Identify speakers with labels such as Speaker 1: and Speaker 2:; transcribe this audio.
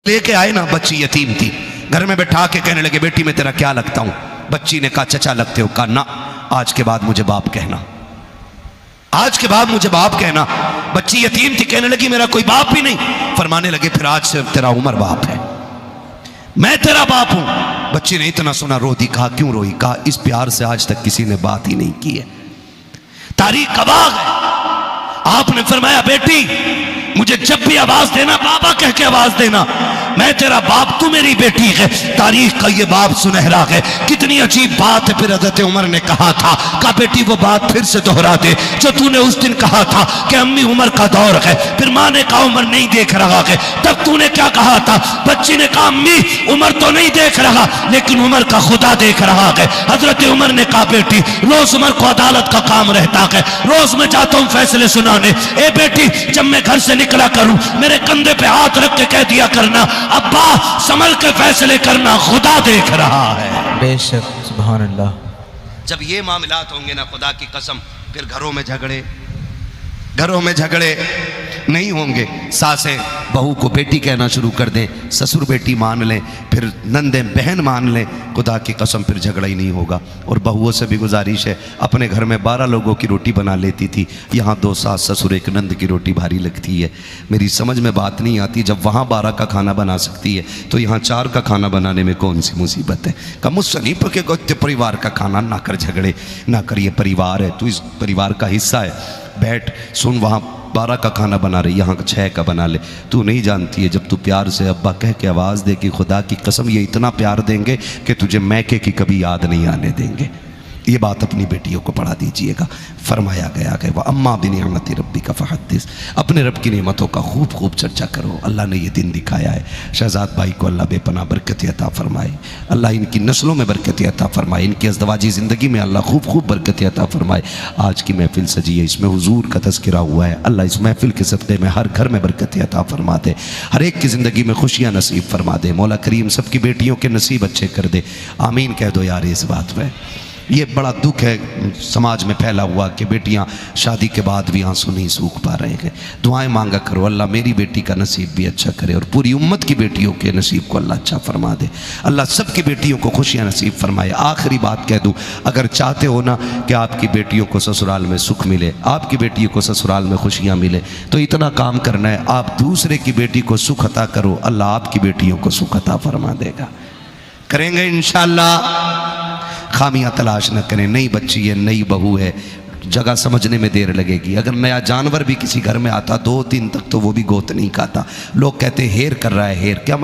Speaker 1: लेके आए ना, बच्ची यतीम थी, घर में बैठा के कहने लगे बेटी मैं तेरा क्या लगता हूं। बच्ची ने कहा चचा लगते हो। कहा ना, आज के बाद मुझे बाप कहना, आज के बाद मुझे बाप कहना। बच्ची यतीम थी, कहने लगी मेरा कोई बाप ही नहीं। फरमाने लगे फिर आज से तेरा उमर बाप है, मैं तेरा बाप हूं। बच्ची ने इतना सुना रो दी। कहा क्यों रोई? कहा इस प्यार से आज तक किसी ने बात ही नहीं की है, तारीख गवाह है। आपने फरमाया बेटी मुझे जब भी आवाज देना बाबा कह के आवाज देना, मैं तेरा बाप, तू मेरी बेटी है। तारीख का ये बाप सुनहरा है। कितनी अजीब बात है। फिर हज़रत उमर ने कहा था, कहा बेटी वो बात फिर से दोहरा दे जो तूने उस दिन कहा था कि अम्मी उमर का दौर है। फिर माँ ने कहा उमर नहीं देख रहा है, तब तूने क्या कहा था? बच्ची ने कहा अम्मी उमर तो नहीं देख रहा, लेकिन उमर का खुदा देख रहा है। हजरत उमर ने कहा बेटी रोज उमर को अदालत का काम रहता है, रोज मैं जाता हूँ फैसले सुनाने। ए बेटी जब मैं घर से निकला करूं मेरे कंधे पे हाथ रख के कह दिया करना अब्बा संभल के फैसले करना, खुदा देख रहा है।
Speaker 2: बेशक, सुभान अल्लाह।
Speaker 1: जब ये मामलात होंगे ना खुदा की कसम, फिर घरों में झगड़े, घरों में झगड़े नहीं होंगे। सासें बहू को बेटी कहना शुरू कर दें, ससुर बेटी मान लें, फिर नंदे बहन मान लें, खुदा की कसम फिर झगड़ा ही नहीं होगा। और बहुओं से भी गुजारिश है, अपने घर में 12 लोगों की रोटी बना लेती थी, यहाँ 2 सास ससुर एक नंद की रोटी भारी लगती है। मेरी समझ में बात नहीं आती, जब वहाँ 12 का खाना बना सकती है तो यहाँ 4 का खाना बनाने में कौन सी मुसीबत है। कम मुझसे नहीं पके गोते परिवार का खाना ना कर झगड़े, ना कर, ये परिवार है, तू इस परिवार का हिस्सा है, बैठ सुन, वहाँ 12 का खाना बना रही, यहाँ 6 का बना ले। तू नहीं जानती है जब तू प्यार से अब्बा कह के आवाज़ दे कि खुदा की कसम ये इतना प्यार देंगे कि तुझे मैके की कभी याद नहीं आने देंगे। ये बात अपनी बेटियों को पढ़ा दीजिएगा। फरमाया गया कि वह अम्मा बिनिअमति रब्बी का फहद्दिस, अपने रब की नेमतों का खूब खूब चर्चा करो। अल्लाह ने ये दिन दिखाया है। शहजाद भाई को अल्लाह बेपनाह बरकत अता फरमाए, अल्लाह इनकी नस्लों में बरकत अता फरमाए, इनकी अज़दवाजी ज़िंदगी में अल्लाह खूब खूब बरकत अता फरमाए। आज की महफिल सजी है, इसमें हुजूर का तज़किरा हुआ है। अल्लाह इस महफिल के सदक़े में हर घर में बरकत अता फरमा दे, हर एक की ज़िंदगी में खुशियाँ नसीब फरमा दे। मौला करीम सबकी बेटियों के नसीब अच्छे कर दे, आमीन कह दो यार। इस बात पर ये बड़ा दुख है समाज में फैला हुआ कि बेटियां शादी के बाद भी आंसू नहीं सूख पा रहे हैं। दुआएं मांगा करो, अल्लाह मेरी बेटी का नसीब भी अच्छा करे और पूरी उम्मत की बेटियों के नसीब को अल्लाह अच्छा फरमा दे। अल्लाह सबकी बेटियों को खुशियां नसीब फरमाए। आखिरी बात कह दूं, अगर चाहते हो ना कि आपकी बेटियों को ससुराल में सुख मिले, आपकी बेटियों को ससुराल में खुशियाँ मिले, तो इतना काम करना है, आप दूसरे की बेटी को सुख अता करो, अल्लाह आपकी बेटियों को सुख अता फरमा देगा। करेंगे इंशाअल्लाह। खामियां तलाश न करें। नई बच्ची है, नई बहू है, जगह समझने में देर लगेगी। अगर नया जानवर भी किसी घर में आता 2 दिन तक तो वो भी गोत नहीं खाता। लोग कहते हेर कर रहा है, हेर क्या